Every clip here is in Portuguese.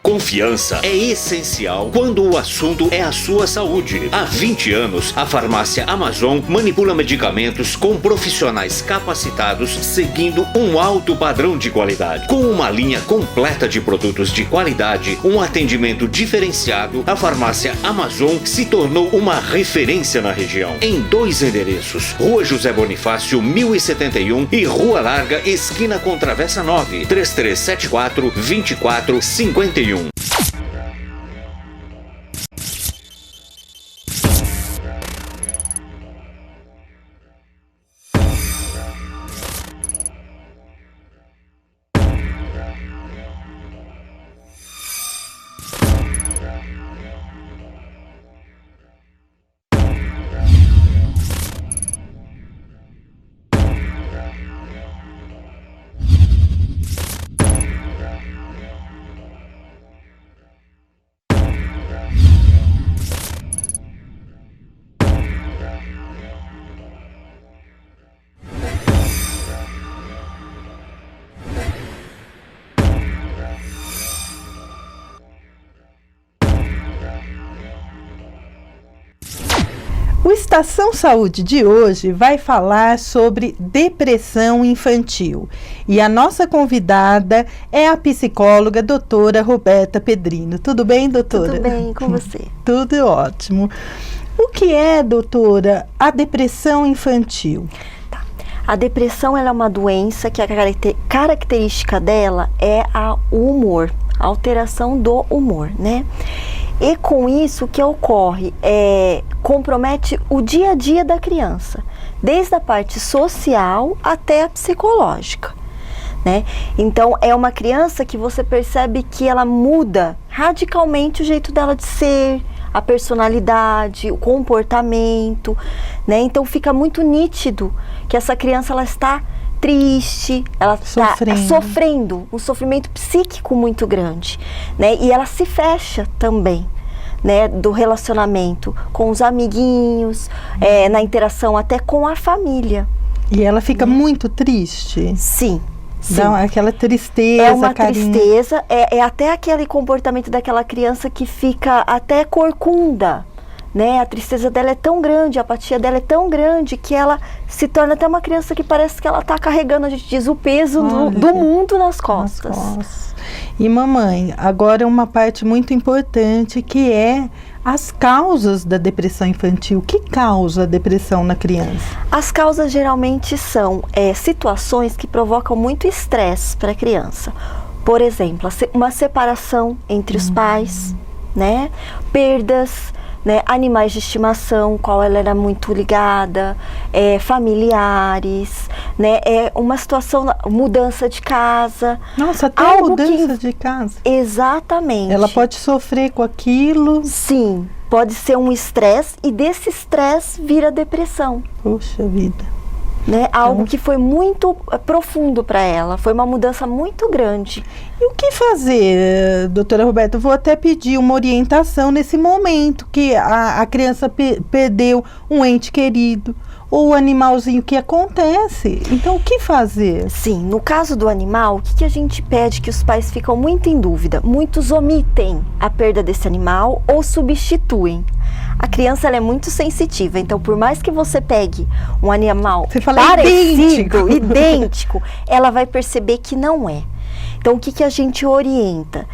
Confiança é essencial quando o assunto é a sua saúde. Há 20 anos, a farmácia Amazon manipula medicamentos com profissionais capacitados, seguindo um alto padrão de qualidade. Com uma linha completa de produtos de qualidade, um atendimento diferenciado, a farmácia Amazon se tornou uma referência na região. Em 2 endereços, Rua José Bonifácio, 1071 e Rua Larga, esquina com Travessa 9, 3374-2451. O Estação Saúde de hoje vai falar sobre depressão infantil. E a nossa convidada é a psicóloga doutora Roberta Pedrino. Tudo bem, doutora? Tudo bem, com você? Tudo ótimo. O que é, doutora, a depressão infantil? Tá. A depressão ela é uma doença que a característica dela é o humor, a alteração do humor, né? E com isso o que ocorre compromete o dia a dia da criança, desde a parte social até a psicológica, né? Então é uma criança que você percebe que ela muda radicalmente o jeito dela de ser, a personalidade, o comportamento, né? Então fica muito nítido que essa criança ela está triste, ela está sofrendo um sofrimento psíquico muito grande, né? E ela se fecha também, né, do relacionamento com os amiguinhos, na interação até com a família. E ela fica muito triste? Sim. Dá aquela tristeza, é uma tristeza, é até aquele comportamento daquela criança que fica até corcunda, né? A tristeza dela é tão grande, a apatia dela é tão grande que ela se torna até uma criança que parece que ela está carregando, a gente diz, o peso do mundo nas costas. E mamãe, agora uma parte muito importante que é as causas da depressão infantil. O que causa a depressão na criança? As causas geralmente são situações que provocam muito estresse para a criança. Por exemplo, uma separação entre os pais, né? Perdas, né, animais de estimação, qual ela era muito ligada, familiares, né, uma situação, mudança de casa. Nossa, até mudança de casa? Exatamente. Ela pode sofrer com aquilo? Sim, pode ser um estresse e desse estresse vira depressão. Poxa vida. Né, algo que foi muito profundo para ela, foi uma mudança muito grande. E o que fazer, doutora Roberta? Eu vou até pedir uma orientação nesse momento que a criança perdeu um ente querido ou o animalzinho, que acontece. Então, o que fazer? Sim, no caso do animal, o que a gente pede que os pais ficam muito em dúvida? Muitos omitem a perda desse animal ou substituem. A criança ela é muito sensitiva, então por mais que você pegue um animal parecido, idêntico, ela vai perceber que não é. Então o que a gente orienta?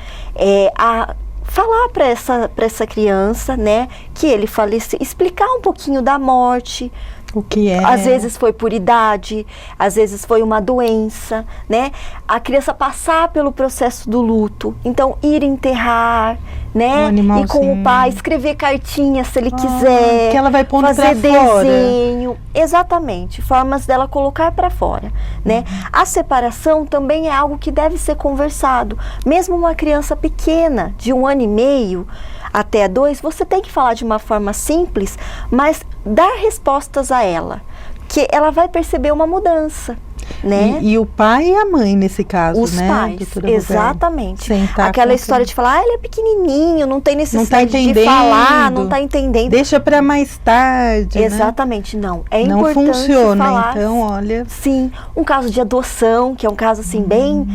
A falar para essa criança, né, que ele faleceu, explicar um pouquinho da morte. O que é? Às vezes foi por idade, às vezes foi uma doença, né? A criança passar pelo processo do luto, então ir enterrar, né? Ir com o pai, escrever cartinha se ele quiser, que ela vai pondo fazer pra fora. desenho, exatamente, formas dela colocar para fora, né? A separação também é algo que deve ser conversado, mesmo uma criança pequena de 1 ano e meio até 2, você tem que falar de uma forma simples, mas dar respostas a ela, que ela vai perceber uma mudança. né? E o pai e a mãe nesse caso, Os né? pais, doutora Roberta? exatamente. Sentar Aquela com história de falar, ele é pequenininho, não tem necessidade de entendendo. falar, não tá entendendo. Deixa para mais tarde, Exatamente, não. É não importante funciona, falar. então, olha. Sim, um caso de adoção, que é um caso assim bem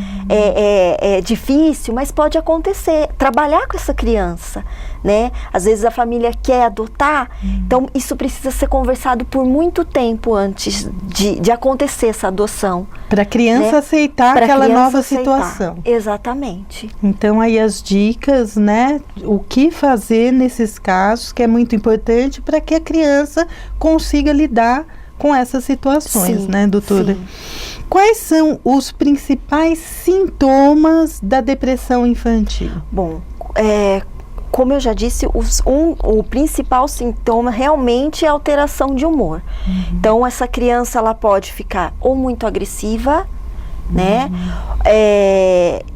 difícil, mas pode acontecer. Trabalhar com essa criança, né? Às vezes a família quer adotar, então isso precisa ser conversado por muito tempo antes de acontecer essa adoção. Para a criança, né, aceitar pra aquela criança nova aceitar. situação. Exatamente. Então aí as dicas, né? O que fazer nesses casos, que é muito importante para que a criança consiga lidar com essas situações, né, doutora? Sim. Quais são os principais sintomas da depressão infantil? Bom, como eu já disse, o principal sintoma realmente é a alteração de humor. Então, essa criança ela pode ficar ou muito agressiva, né?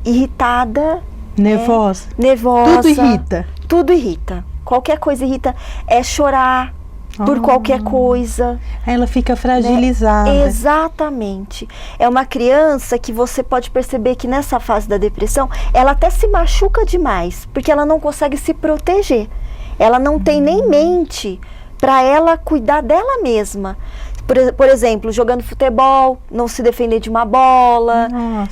Irritada. Nervosa. Nervosa. Tudo irrita. Tudo irrita. Qualquer coisa irrita. Chorar por qualquer coisa. Ela fica fragilizada. Né? Exatamente. É uma criança que você pode perceber que nessa fase da depressão, ela até se machuca demais, porque ela não consegue se proteger. Ela não tem nem mente para ela cuidar dela mesma. Por exemplo, jogando futebol, não se defender de uma bola,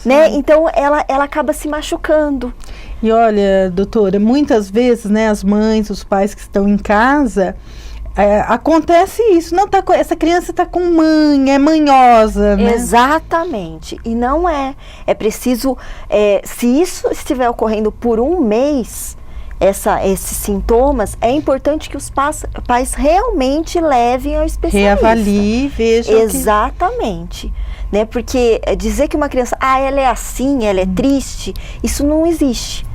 né? Então ela acaba se machucando. E olha, doutora, muitas vezes, né, as mães, os pais que estão em casa, acontece isso, essa criança está com mãe, é manhosa, né? Exatamente, e não é. É preciso, se isso estiver ocorrendo por um mês, esses sintomas, é importante que os pais realmente levem ao especialista. Reavalie, vejam. Exatamente. Né? Porque dizer que uma criança, ela é assim, ela é triste, isso não existe.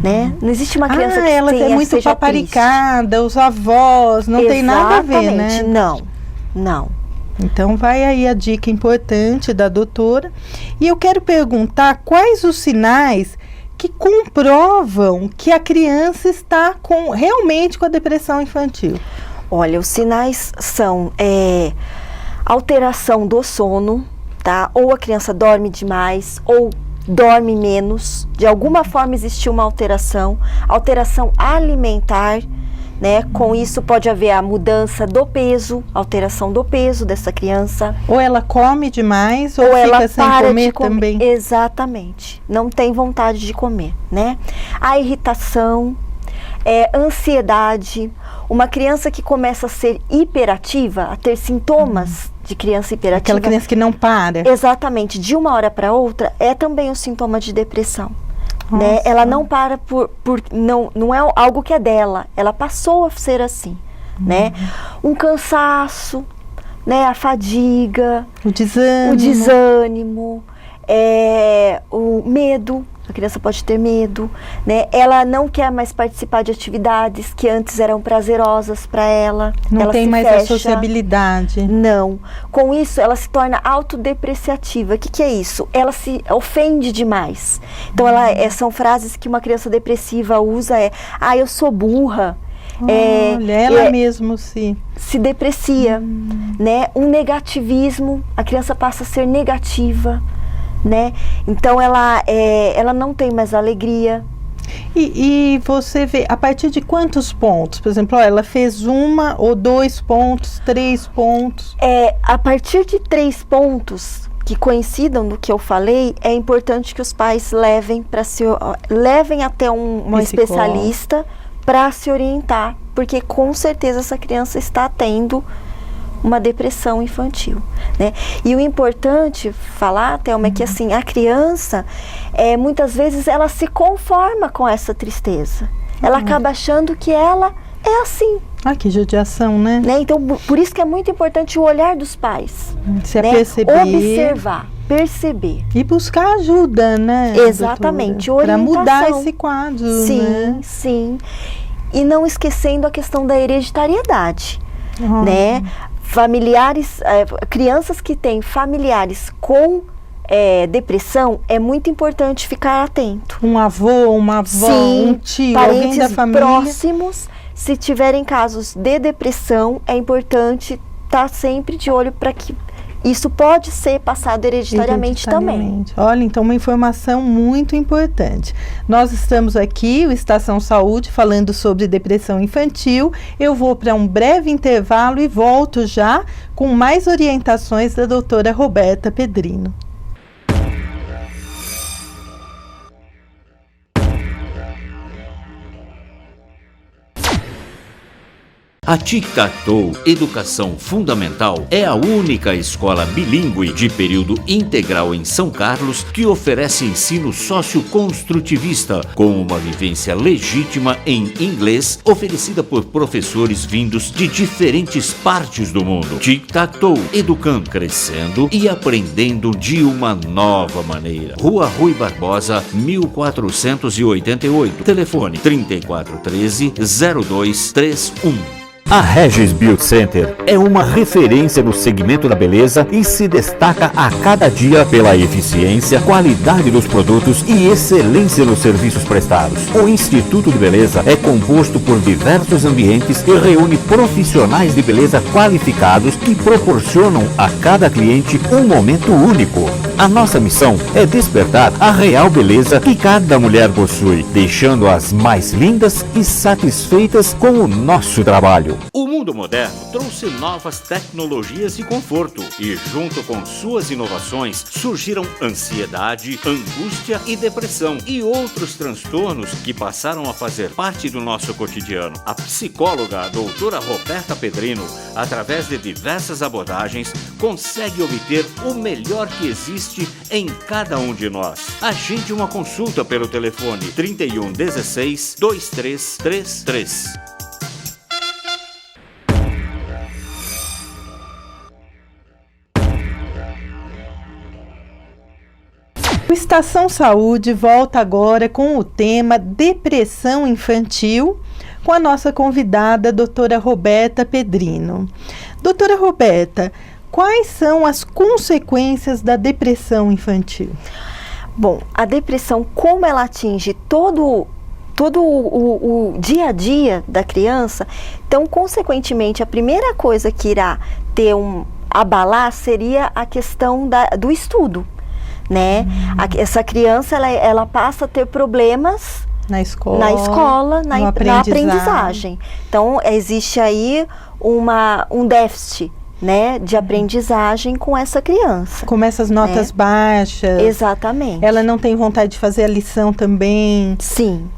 Né? Não existe uma criança que ela é muito paparicada, triste. Os avós, não tem nada a ver, né? Não. Então vai aí a dica importante da doutora. E eu quero perguntar quais os sinais que comprovam que a criança está realmente com a depressão infantil. Olha, os sinais são alteração do sono, tá? Ou a criança dorme demais, ou dorme menos, de alguma forma existiu uma alteração alimentar, né? Com isso pode haver a mudança do peso, alteração do peso dessa criança. Ou ela come demais, ou ela fica sem comer também. Exatamente, não tem vontade de comer, né? A irritação, ansiedade, uma criança que começa a ser hiperativa, a ter sintomas de criança hiperativa. Aquela criança que não para. Exatamente, de uma hora para outra, é também um sintoma de depressão. Né? Ela não para não é algo que é dela, ela passou a ser assim, né? Um cansaço, né? A fadiga, o desânimo, o medo. A criança pode ter medo, né? Ela não quer mais participar de atividades que antes eram prazerosas para ela. Não ela tem mais fecha. a sociabilidade. Não. Com isso, ela se torna autodepreciativa. O que é isso? Ela se ofende demais. Então, são frases que uma criança depressiva usa, eu sou burra. Olha, ela mesmo se deprecia, né? Um negativismo, a criança passa a ser negativa. Né? Então ela não tem mais alegria. E você vê, a partir de quantos pontos? Por exemplo, ela fez 1 ou 2 pontos, 3 pontos? A partir de 3 pontos que coincidam do que eu falei, é importante que os pais levem até uma especialista para se orientar, porque com certeza essa criança está tendo uma depressão infantil, né? E o importante falar, Thelma, é que assim, a criança, muitas vezes ela se conforma com essa tristeza. Ela acaba achando que ela é assim. Que judiação, né? Então, por isso que é muito importante o olhar dos pais. Se perceber. Observar, perceber. E buscar ajuda, né? Exatamente, orientação. Para mudar esse quadro, né? Sim. E não esquecendo a questão da hereditariedade, né? Familiares, crianças que têm familiares com depressão, é muito importante ficar atento. Um avô, uma avó, um tio, alguém da família. Próximos, se tiverem casos de depressão, é importante estar sempre de olho para que Isso pode ser passado hereditariamente também. Olha, então uma informação muito importante. Nós estamos aqui, o Estação Saúde, falando sobre depressão infantil. Eu vou para um breve intervalo e volto já com mais orientações da doutora Roberta Pedrino. A Tic-Tac-Toe Educação Fundamental é a única escola bilíngue de período integral em São Carlos que oferece ensino socioconstrutivista com uma vivência legítima em inglês oferecida por professores vindos de diferentes partes do mundo. Tic-Tac-Toe, educando, crescendo e aprendendo de uma nova maneira. Rua Rui Barbosa, 1488. Telefone 3413-0231. A Regis Beauty Center é uma referência no segmento da beleza e se destaca a cada dia pela eficiência, qualidade dos produtos e excelência nos serviços prestados. O Instituto de Beleza é composto por diversos ambientes e reúne profissionais de beleza qualificados que proporcionam a cada cliente um momento único. A nossa missão é despertar a real beleza que cada mulher possui, deixando-as mais lindas e satisfeitas com o nosso trabalho. O mundo moderno trouxe novas tecnologias e conforto e, junto com suas inovações, surgiram ansiedade, angústia e depressão e outros transtornos que passaram a fazer parte do nosso cotidiano. A psicóloga, a doutora Roberta Pedrino, através de diversas abordagens, consegue obter o melhor que existe em cada um de nós. Agende uma consulta pelo telefone 3116-2333. O Estação Saúde volta agora com o tema depressão infantil, com a nossa convidada, a doutora Roberta Pedrino. Doutora Roberta, quais são as consequências da depressão infantil? Bom, a depressão, como ela atinge todo o dia a dia da criança, então, consequentemente, a primeira coisa que irá abalar seria a questão do estudo. Né? Essa criança ela passa a ter problemas na escola, na aprendizagem. Então, existe aí um déficit, né, de aprendizagem com essa criança. Começa as notas baixas. Exatamente. Ela não tem vontade de fazer a lição também. Sim.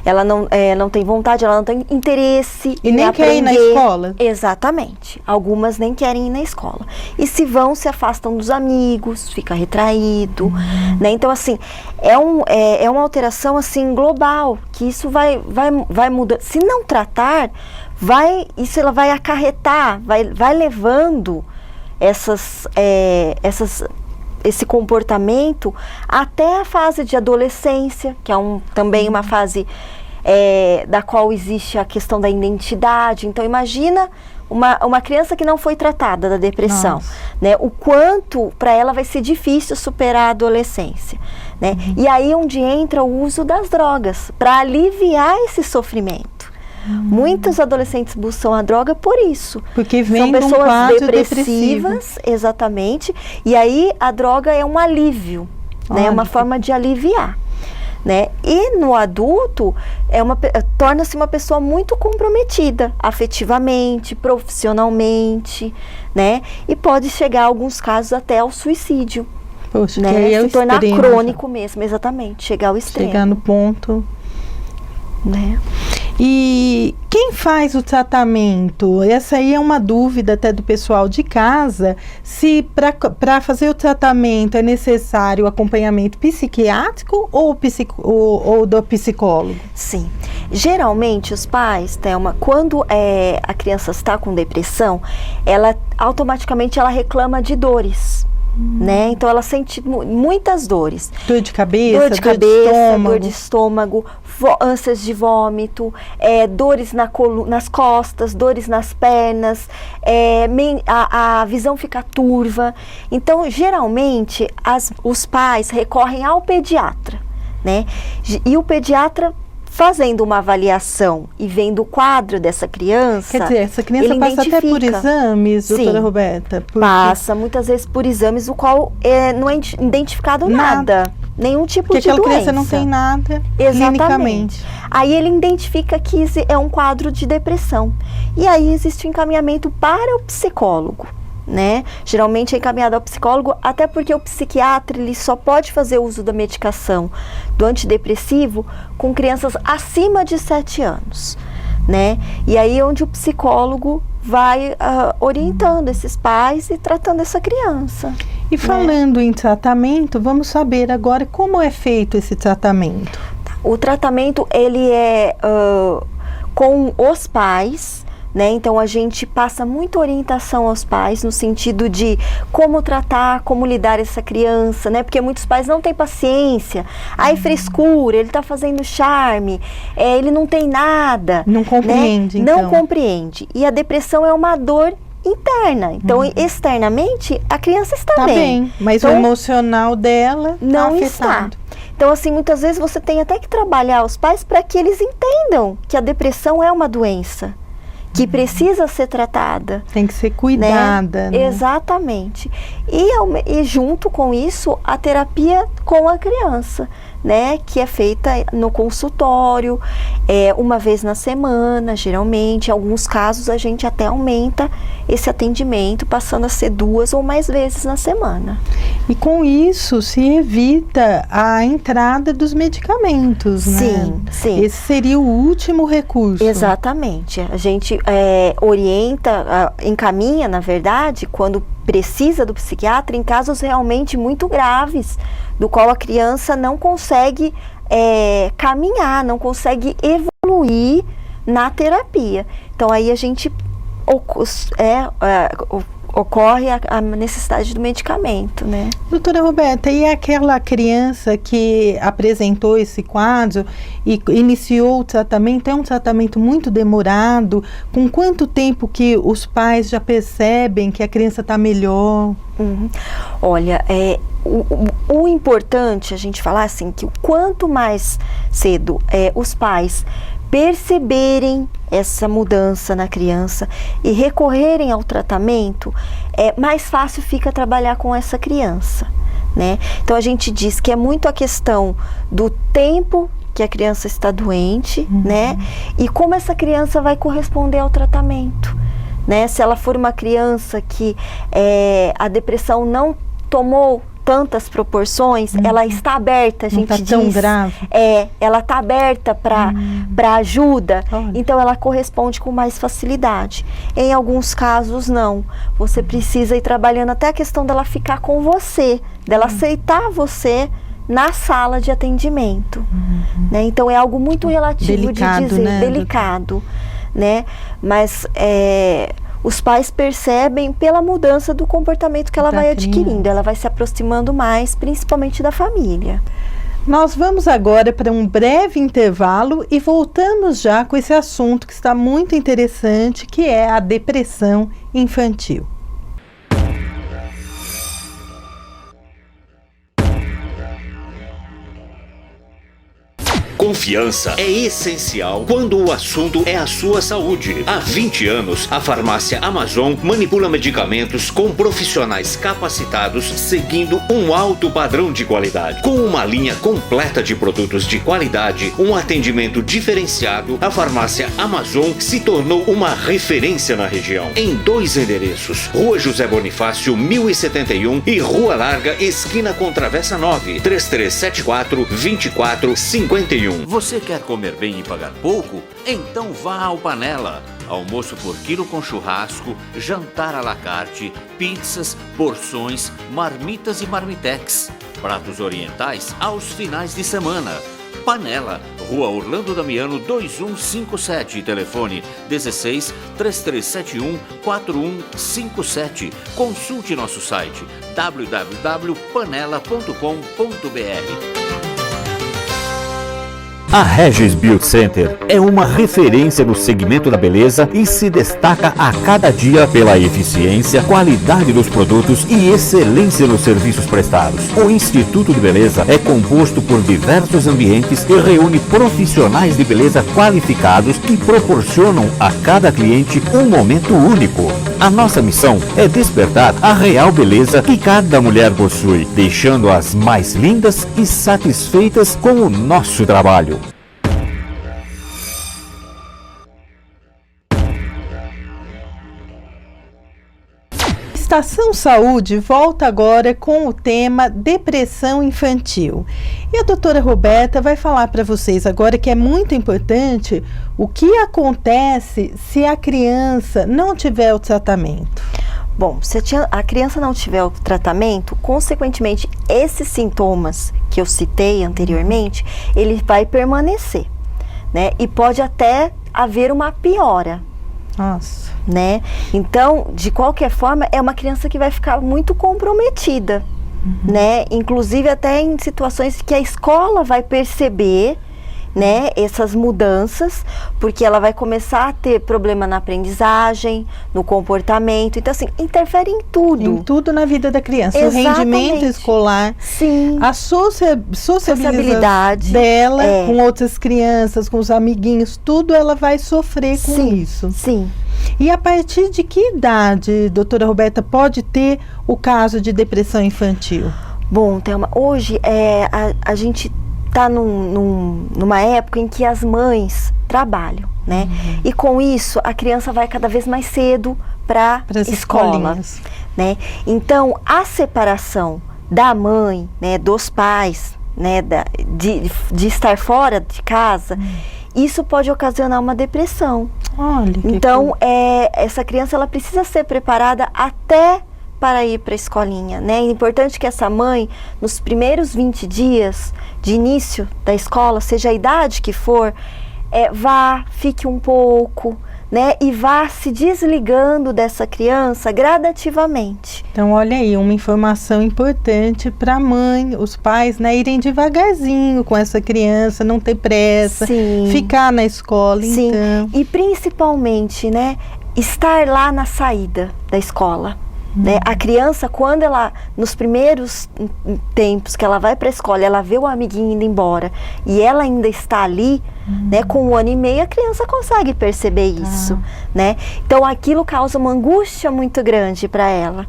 Ela não tem vontade, ela não tem interesse e nem quer ir na escola. Exatamente. Algumas nem querem ir na escola. E se afastam dos amigos, fica retraído, né? Então, assim, é uma alteração, assim, global, que isso vai mudar. Se não tratar, ela vai acarretar, vai levando esse comportamento até a fase de adolescência, que é também uma fase da qual existe a questão da identidade. Então, imagina uma criança que não foi tratada da depressão, né? O quanto para ela vai ser difícil superar a adolescência, né? E aí onde entra o uso das drogas, para aliviar esse sofrimento. Muitos adolescentes buscam a droga por isso. Porque vem São pessoas um quadro depressivas, exatamente. E aí a droga é um alívio, né? Uma forma de aliviar, né? E no adulto torna-se uma pessoa muito comprometida, afetivamente, profissionalmente, né? E pode chegar, em alguns casos, até ao suicídio. Poxa, né? que aí é se tornar extremo, crônico mesmo, exatamente, chegar ao extremo. Chegar no ponto. Né? E quem faz o tratamento? Essa aí é uma dúvida até do pessoal de casa, se para fazer o tratamento é necessário acompanhamento psiquiátrico ou do psicólogo? Sim. Geralmente os pais, Thelma, quando a criança está com depressão, ela automaticamente reclama de dores. Né? Então ela sente muitas dores. Dor de cabeça, dor de estômago, ânsias de vômito, dores nas costas, dores nas pernas, a visão fica turva. Então, geralmente, os pais recorrem ao pediatra, né? E o pediatra fazendo uma avaliação e vendo o quadro dessa criança... Quer dizer, essa criança ele passa até por identifica. exames, doutora Sim, Roberta? Porque... Passa muitas vezes por exames, o qual não é identificado nada. Nenhum tipo Porque de aquela doença. criança não tem nada Exatamente. clinicamente. Aí ele identifica que é um quadro de depressão. E aí existe o encaminhamento para o psicólogo, né? Geralmente é encaminhado ao psicólogo, até porque o psiquiatra ele só pode fazer uso da medicação do antidepressivo com crianças acima de 7 anos, né? E aí é onde o psicólogo vai orientando esses pais e tratando essa criança. E falando em tratamento, vamos saber agora como é feito esse tratamento. O tratamento, ele é com os pais, né? Então, a gente passa muita orientação aos pais no sentido de como tratar, como lidar essa criança, né? Porque muitos pais não têm paciência. Aí, frescura, ele tá fazendo charme, ele não tem nada. Não compreende, né? então. Não compreende. E a depressão é uma dor interna. Então, externamente, a criança está bem. Mas então, o emocional dela não tá está. afetado. Então, assim, muitas vezes você tem até que trabalhar os pais para que eles entendam que a depressão é uma doença que precisa ser tratada. Tem que ser cuidada. Né? Exatamente. E junto com isso, a terapia com a criança, né? Que é feita no consultório, uma vez na semana, geralmente. Em alguns casos, a gente até aumenta esse atendimento, passando a ser 2 ou mais vezes na semana. E com isso se evita a entrada dos medicamentos, né? Sim, sim. Esse seria o último recurso. Exatamente. A gente orienta, encaminha, na verdade, quando precisa do psiquiatra, em casos realmente muito graves, do qual a criança não consegue caminhar, não consegue evoluir na terapia. Então, aí a gente ocorre a necessidade do medicamento, né? Doutora Roberta, e aquela criança que apresentou esse quadro e iniciou o tratamento, é um tratamento muito demorado? Com quanto tempo que os pais já percebem que a criança está melhor? Olha, o importante a gente falar assim, que o quanto mais cedo os pais perceberem essa mudança na criança e recorrerem ao tratamento, mais fácil fica trabalhar com essa criança, né? Então a gente diz que é muito a questão do tempo que a criança está doente, né? E como essa criança vai corresponder ao tratamento, né? Se ela for uma criança que a depressão não tomou tantas proporções, ela está aberta, a gente diz. Não está tão grave. Ela está aberta para ajuda, Olha. então ela corresponde com mais facilidade. Em alguns casos, não. Você precisa ir trabalhando até a questão dela ficar com você, dela aceitar você na sala de atendimento. Né? Então, é algo muito relativo Delicado, de dizer, né, delicado, né? Mas os pais percebem pela mudança do comportamento que ela vai adquirindo. Ela vai se aproximando mais, principalmente da família. Nós vamos agora para um breve intervalo e voltamos já com esse assunto que está muito interessante, que é a depressão infantil. Confiança é essencial quando o assunto é a sua saúde. Há 20 anos, a farmácia Amazon manipula medicamentos com profissionais capacitados, seguindo um alto padrão de qualidade. Com uma linha completa de produtos de qualidade, um atendimento diferenciado, a farmácia Amazon se tornou uma referência na região. Em 2 endereços, Rua José Bonifácio, 1071 e Rua Larga, esquina com Travessa 9, 3374-2451. Você quer comer bem e pagar pouco? Então vá ao Panela. Almoço por quilo com churrasco, jantar à la carte, pizzas, porções, marmitas e marmitex. Pratos orientais aos finais de semana. Panela, Rua Orlando Damiano 2157, telefone 16 3371 4157. Consulte nosso site www.panela.com.br. A Regis Beauty Center é uma referência no segmento da beleza e se destaca a cada dia pela eficiência, qualidade dos produtos e excelência nos serviços prestados. O Instituto de Beleza é composto por diversos ambientes e reúne profissionais de beleza qualificados que proporcionam a cada cliente um momento único. A nossa missão é despertar a real beleza que cada mulher possui, deixando-as mais lindas e satisfeitas com o nosso trabalho. Estação Saúde volta agora com o tema depressão infantil. E a doutora Roberta vai falar para vocês agora que é muito importante o que acontece se a criança não tiver o tratamento. Bom, se a criança não tiver o tratamento, consequentemente, esses sintomas que eu citei anteriormente, ele vai permanecer, né? E pode até haver uma piora. Nossa. Né? Então, de qualquer forma, é uma criança que vai ficar muito comprometida, né? Inclusive até em situações que a escola vai perceber, né, essas mudanças, porque ela vai começar a ter problema na aprendizagem, no comportamento. Então, assim, interfere em tudo. Em tudo na vida da criança. Exatamente. O rendimento escolar, Sim. a sociabilidade dela com outras crianças, com os amiguinhos, tudo ela vai sofrer com isso. Sim. E a partir de que idade, doutora Roberta, pode ter o caso de depressão infantil? Bom, Thelma, hoje a gente está numa época em que as mães trabalham, né? E com isso, a criança vai cada vez mais cedo para a escola, né? Então, a separação da mãe, né, dos pais, né, de estar fora de casa, isso pode ocasionar uma depressão. Olha, então, essa criança ela precisa ser preparada até para ir para a escolinha, né? É importante que essa mãe, nos primeiros 20 dias de início da escola, seja a idade que for, fique um pouco, né? E vá se desligando dessa criança gradativamente. Então, olha aí, uma informação importante para a mãe, os pais, né, irem devagarzinho com essa criança, não ter pressa, ficar na escola, então. E principalmente, né, estar lá na saída da escola. Né? A criança, quando ela, nos primeiros tempos que ela vai para a escola, ela vê o amiguinho indo embora e ela ainda está ali, né, com 1 ano e meio, a criança consegue perceber isso, né? Então aquilo causa uma angústia muito grande para ela,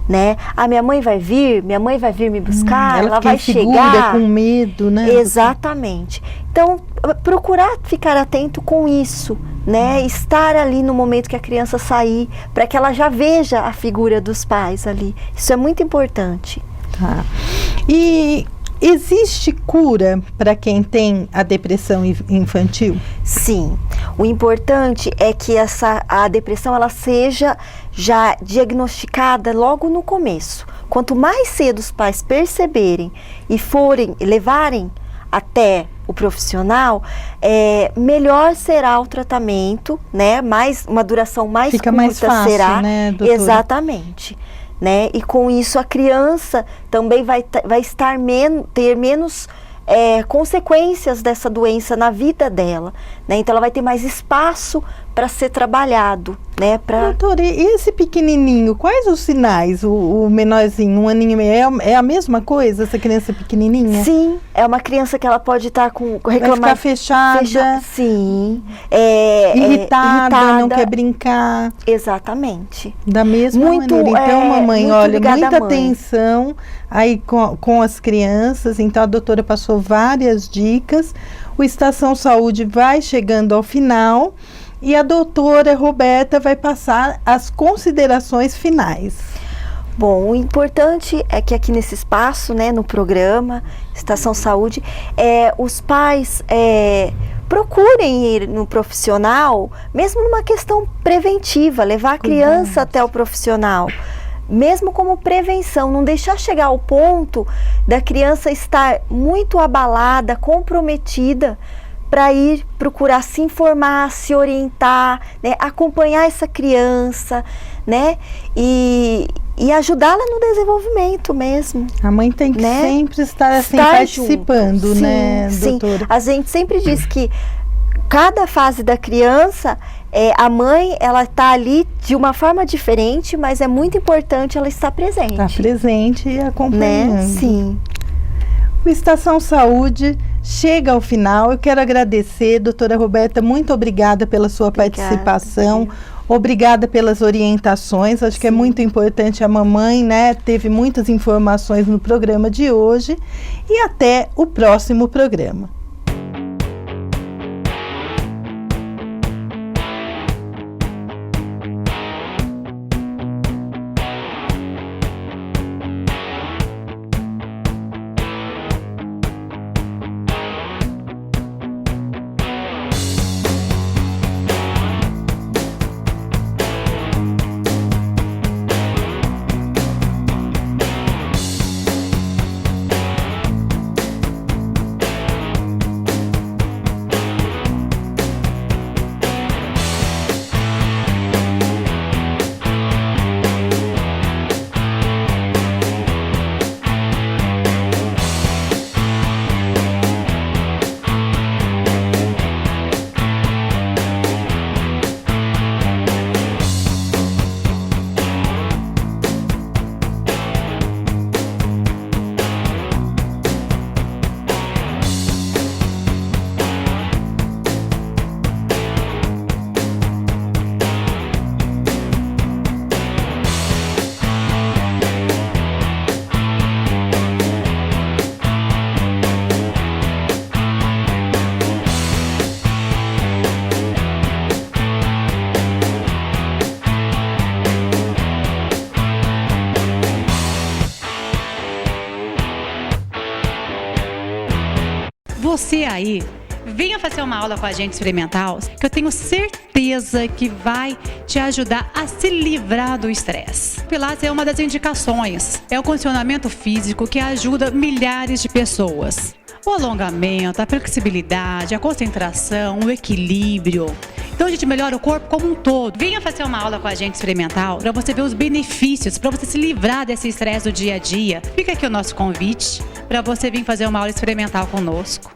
né? A minha mãe vai vir me buscar, ela vai chegar, com medo, né? Exatamente. Então, procurar ficar atento com isso, né? Estar ali no momento que a criança sair, para que ela já veja a figura dos pais ali. Isso é muito importante. Tá. E existe cura para quem tem a depressão infantil? Sim. O importante é que a depressão ela seja já diagnosticada logo no começo. Quanto mais cedo os pais perceberem e levarem até o profissional, melhor será o tratamento, né? Uma duração mais Fica curta mais fácil, será. Né, doutora? Exatamente. Né? E com isso a criança também vai ter menos consequências dessa doença na vida dela, né? Então ela vai ter mais espaço para ser trabalhado, né? Doutora, e esse pequenininho, quais os sinais? O menorzinho, 1 aninho e meio, é a mesma coisa, essa criança pequenininha? Sim, é uma criança que ela pode estar vai ficar fechada, sim, irritada, não quer brincar. Exatamente. Da mesma maneira. Então, mamãe, olha, muita atenção aí com as crianças. Então, a doutora passou várias dicas. O Estação Saúde vai chegando ao final e a doutora Roberta vai passar as considerações finais. Bom, o importante é que aqui nesse espaço, né, no programa Estação Saúde, os pais procurem ir no profissional, mesmo numa questão preventiva, levar a criança até o profissional. Mesmo como prevenção, não deixar chegar ao ponto da criança estar muito abalada, comprometida, para ir procurar se informar, se orientar, né, acompanhar essa criança, né? E ajudá-la no desenvolvimento mesmo. A mãe tem que né? sempre estar assim, Estar participando, junto. né, Sim. doutora? A gente sempre diz que cada fase da criança, a mãe, ela está ali de uma forma diferente, mas é muito importante ela estar presente. Estar presente e acompanhando. Né? Sim. O Estação Saúde chega ao final. Eu quero agradecer, doutora Roberta, muito obrigada pela sua participação. Obrigada pelas orientações. Acho que é muito importante. A mamãe, né, teve muitas informações no programa de hoje. E até o próximo programa. Você aí, venha fazer uma aula com a gente experimental, que eu tenho certeza que vai te ajudar a se livrar do estresse. Pilates é uma das indicações, é o condicionamento físico que ajuda milhares de pessoas. O alongamento, a flexibilidade, a concentração, o equilíbrio. Então a gente melhora o corpo como um todo. Venha fazer uma aula com a gente experimental para você ver os benefícios, para você se livrar desse estresse do dia a dia. Fica aqui o nosso convite para você vir fazer uma aula experimental conosco.